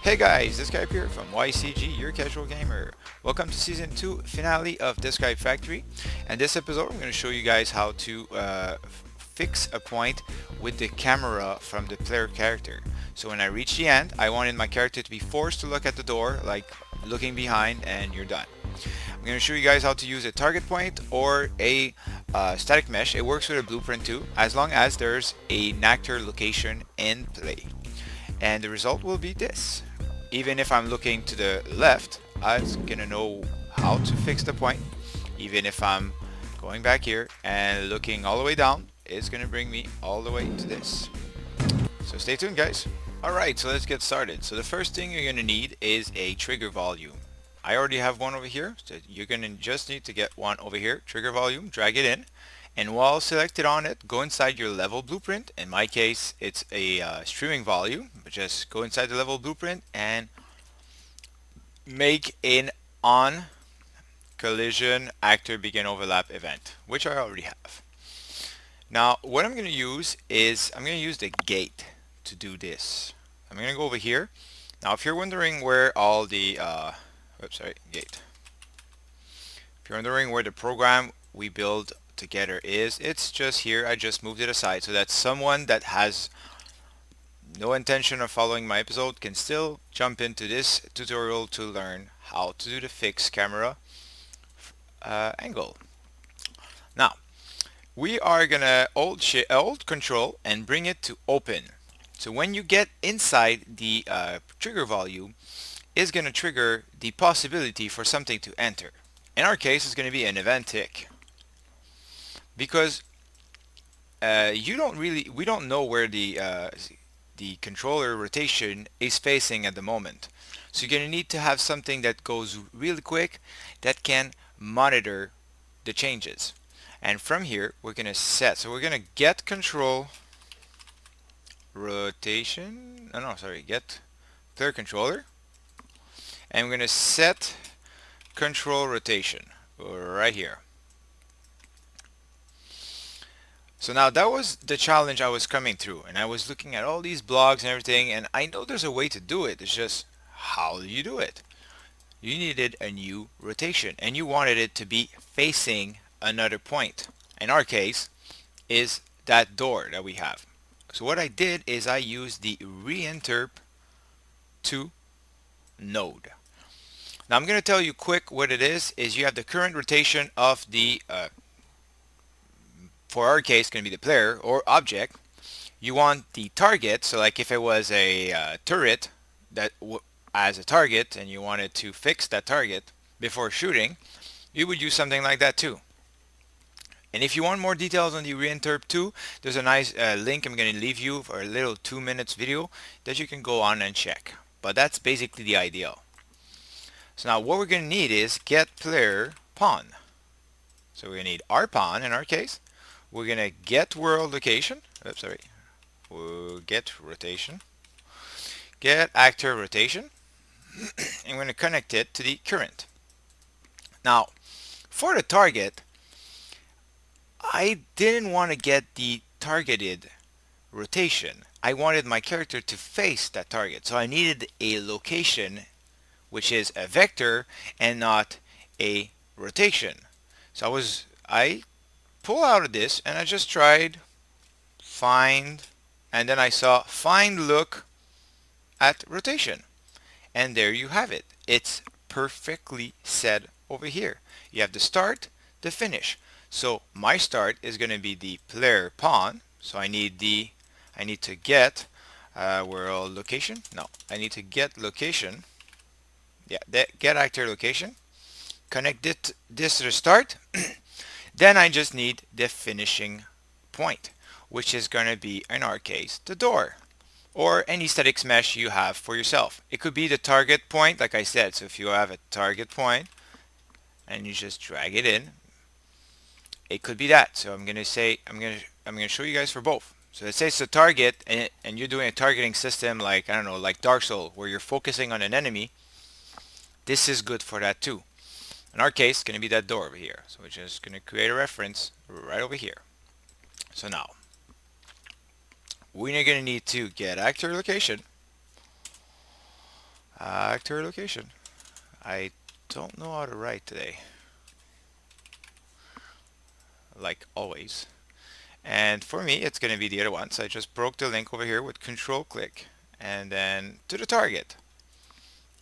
Hey guys, Deathscyp here from Y.C.G, your casual gamer. Welcome to Season 2 finale of Deathscyp Factory. And this episode I'm going to show you guys how to fix a point with the camera from the player character. So when I reach the end, I wanted my character to be forced to look at the door, like looking behind, and you're done. I'm going to show you guys how to use a target point or a static mesh. It works with a blueprint too, as long as there's an actor location in play. And the result will be this. Even if I'm looking to the left, I'm gonna know how to fix the point. Even if I'm going back here and looking all the way down, it's gonna bring me all the way to this. So stay tuned, guys. Alright, so let's get started. So the first thing you're gonna need is a trigger volume. I already have one over here, so you're gonna just need to get one over here. Trigger volume, drag it in, and while selected on it, go inside your level blueprint. In my case, it's a streaming volume, but just go inside the level blueprint and make an on collision actor begin overlap event, which I already have. Now what I'm going to use is I'm going to use the gate to do this. I'm going to go over here. Now if you're wondering where all the gate. If you're wondering where the program we build together is, it's just here. I just moved it aside so that someone that has no intention of following my episode can still jump into this tutorial to learn how to do the fixed camera angle. Now we are gonna hold control and bring it to open. So when you get inside the trigger volume, is gonna trigger the possibility for something to enter. In our case, it's gonna be an event tick, because we don't know where the controller rotation is facing at the moment. So you're going to need to have something that goes really quick that can monitor the changes. And from here, we're going to set. So we're going to get control rotation. Get player controller. And we're going to set control rotation right here. So now that was the challenge I was coming through, and I was looking at all these blogs and everything, and I know there's a way to do it. It's just, how do you do it? You needed a new rotation, and you wanted it to be facing another point. In our case, is that door that we have. So what I did is I used the Rinterp 2 node. Now I'm going to tell you quick what it is you have the current rotation of the for our case, going to be the player or object. You want the target, so like if it was a turret that as a target and you wanted to fix that target before shooting, you would use something like that too. And if you want more details on the Rinterp 2, there's a nice link I'm going to leave you for a little 2 minutes video that you can go on and check. But that's basically the idea. So now what we're going to need is get player pawn. So we're going to need our pawn in our case. We're going to get world location. We'll get rotation. Get actor rotation. And we're going to connect it to the current. Now, for the target, I didn't want to get the targeted rotation. I wanted my character to face that target. So I needed a location, which is a vector and not a rotation. So I pull out of this and I just tried find, and then I saw find look at rotation, and there you have it. It's perfectly set over here. You have the start, the finish. So my start is going to be the player pawn. So I need to get world location. No, I need to get location. Yeah, get actor location. Connect this to the start. Then I just need the finishing point, which is going to be, in our case, the door, or any static mesh you have for yourself. It could be the target point, like I said. So if you have a target point and you just drag it in, it could be that. So I'm going to show you guys for both. So let's say it's a target, and you're doing a targeting system like, I don't know, like Dark Souls, where you're focusing on an enemy. This is good for that too. In our case, it's going to be that door over here. So we're just going to create a reference right over here. So now, we're going to need to get actor location, Actor location. I don't know how to write today, like always. And for me, it's going to be the other one. So I just broke the link over here with control click and then to the target.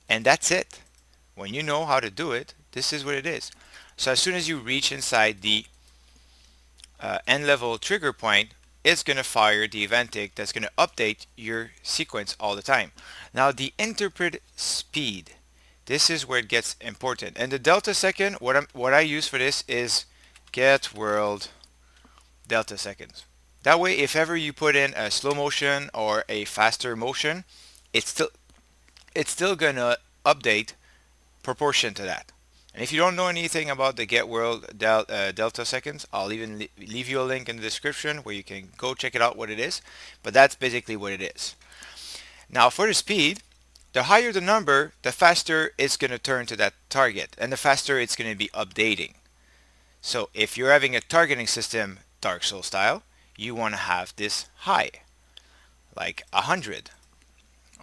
And that's it. When you know how to do it, this is what it is. So as soon as you reach inside the end level trigger point, it's going to fire the event tick that's going to update your sequence all the time. Now the interpret speed. This is where it gets important. And the delta second, what I use for this is get world delta seconds. That way, if ever you put in a slow motion or a faster motion, it's still gonna update proportion to that. And if you don't know anything about the get world delta seconds, I'll even leave you a link in the description where you can go check it out what it is. But that's basically what it is. Now for the speed, the higher the number, the faster it's going to turn to that target, and the faster it's going to be updating. So if you're having a targeting system Dark Souls style, you want to have this high, like 100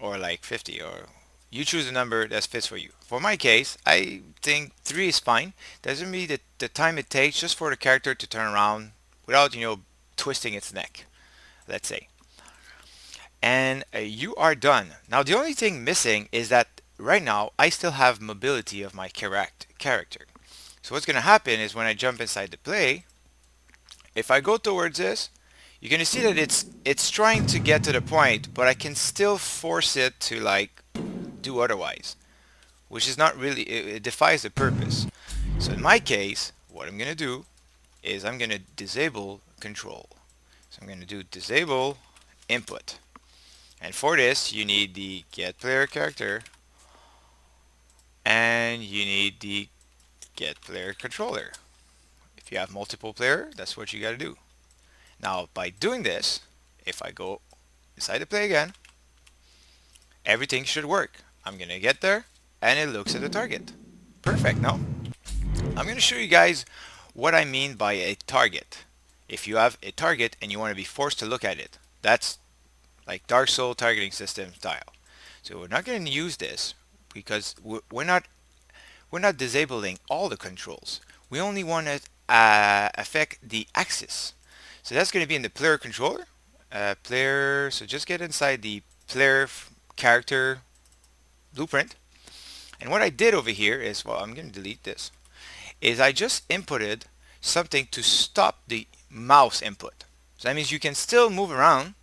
or like 50, or you choose a number that fits for you. For my case, I think 3 is fine. Doesn't mean that the time it takes just for the character to turn around without, twisting its neck, let's say. And you are done. Now the only thing missing is that right now I still have mobility of my character. So what's going to happen is when I jump inside the play, if I go towards this, you're going to see that it's trying to get to the point, but I can still force it to like do otherwise, which is not really, it defies the purpose. So in my case, what I'm going to do is I'm going to disable control. So I'm going to do disable input. And for this, you need the get player character and you need the get player controller. If you have multiple player, that's what you got to do. Now, by doing this, if I go inside the play again, everything should work. I'm going to get there and it looks at the target. Perfect, no? I'm going to show you guys what I mean by a target. If you have a target and you want to be forced to look at it, that's like Dark Soul targeting system style. So we're not going to use this because we're not disabling all the controls. We only want to affect the axis. So that's going to be in the player controller. So just get inside the player character blueprint. And what I did over here is, well, I'm going to delete this, is I just inputted something to stop the mouse input. So that means you can still move around,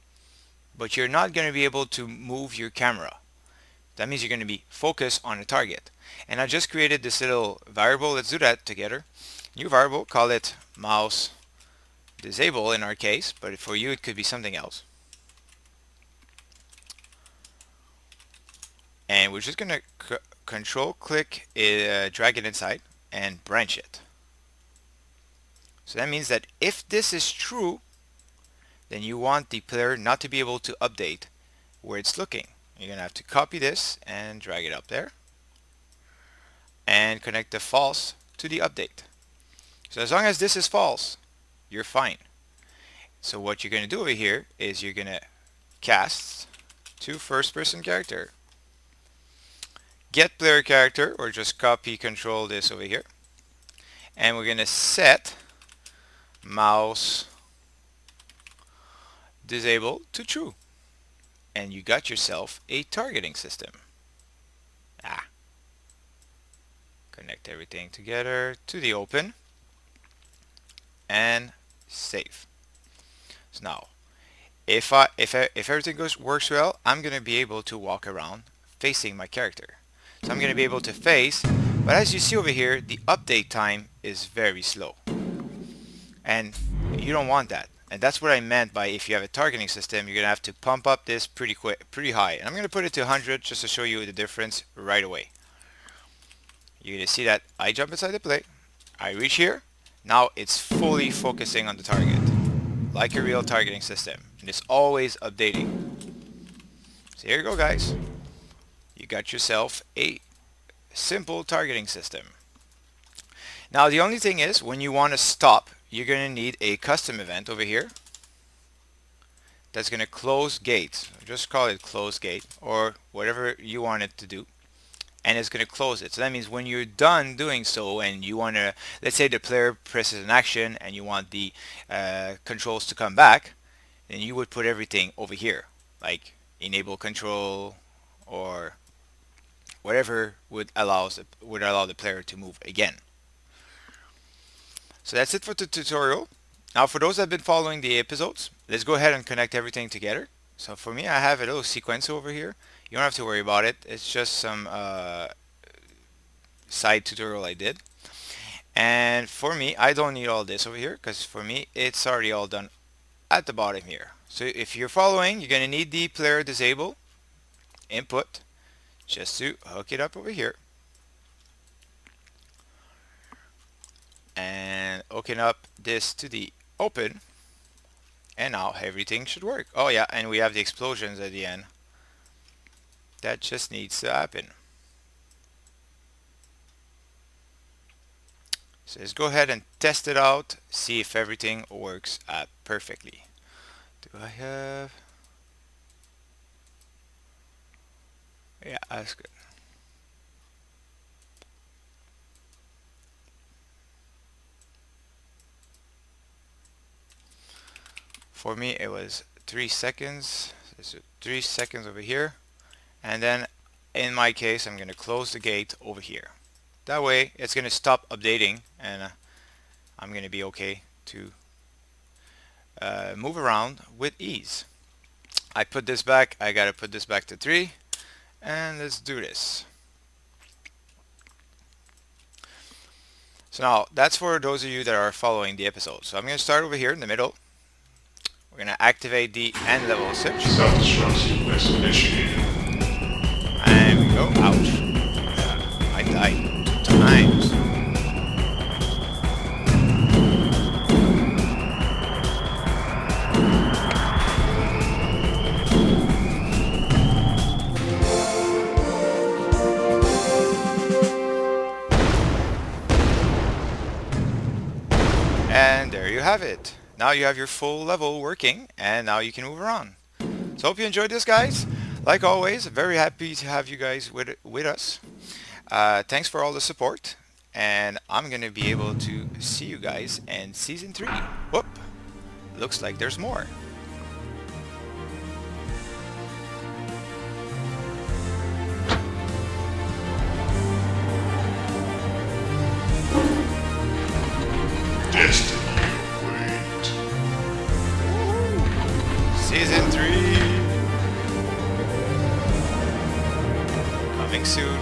but you're not going to be able to move your camera. That means you're going to be focused on a target. And I just created this little variable. Let's do that together. New variable, call it mouse disable in our case, but for you it could be something else. And we're just going to control click, drag it inside and branch it. So that means that if this is true, then you want the player not to be able to update where it's looking. You're going to have to copy this and drag it up there and connect the false to the update. So as long as this is false, you're fine. So what you're going to do over here is you're going to cast to first person character, get player character, or just copy control this over here, and we're going to set mouse disable to true, and you got yourself a targeting system. Connect everything together to the open and save. So now if everything works well, I'm going to be able to walk around facing my character. So I'm going to be able to face, but as you see over here, the update time is very slow. And you don't want that. And that's what I meant by if you have a targeting system, you're going to have to pump up this pretty high. And I'm going to put it to 100 just to show you the difference right away. You're going to see that I jump inside the play, I reach here, now it's fully focusing on the target, like a real targeting system, and it's always updating. So here you go, guys. You got yourself a simple targeting system. Now the only thing is, when you want to stop, you're going to need a custom event over here that's going to close gate. Just call it close gate or whatever you want it to do. and it's going to close it. So that means when you're done doing so and you want to, let's say the player presses an action and you want the controls to come back, then you would put everything over here, like enable control or whatever would allow the player to move again. So that's it for the tutorial. Now for those that have been following the episodes, let's go ahead and connect everything together. So for me, I have a little sequence over here. You don't have to worry about it. It's just some side tutorial I did. And for me, I don't need all this over here because for me, it's already all done at the bottom here. So if you're following, you're going to need the player disable input just to hook it up over here. And open up this to the open. And now everything should work. Oh yeah, and we have the explosions at the end. That just needs to happen. So let's go ahead and test it out, see if everything works perfectly. Do I have... Yeah, that's good. For me it was 3 seconds. So 3 seconds over here. And then in my case I'm going to close the gate over here. That way it's going to stop updating and I'm going to be okay to move around with ease. I put this back, I got to put this back to 3, and let's do this. So now that's for those of you that are following the episode. So I'm going to start over here in the middle. We're going to activate the end level switch. Self-destruct sequence initiated. And we go. Ouch. I died 2 times. And there you have it. Now you have your full level working, and now you can move around. So hope you enjoyed this, guys. Like always, very happy to have you guys with us. Thanks for all the support, and I'm gonna be able to see you guys in season 3. Whoop! Looks like there's more. Destiny await. Season 3 coming soon.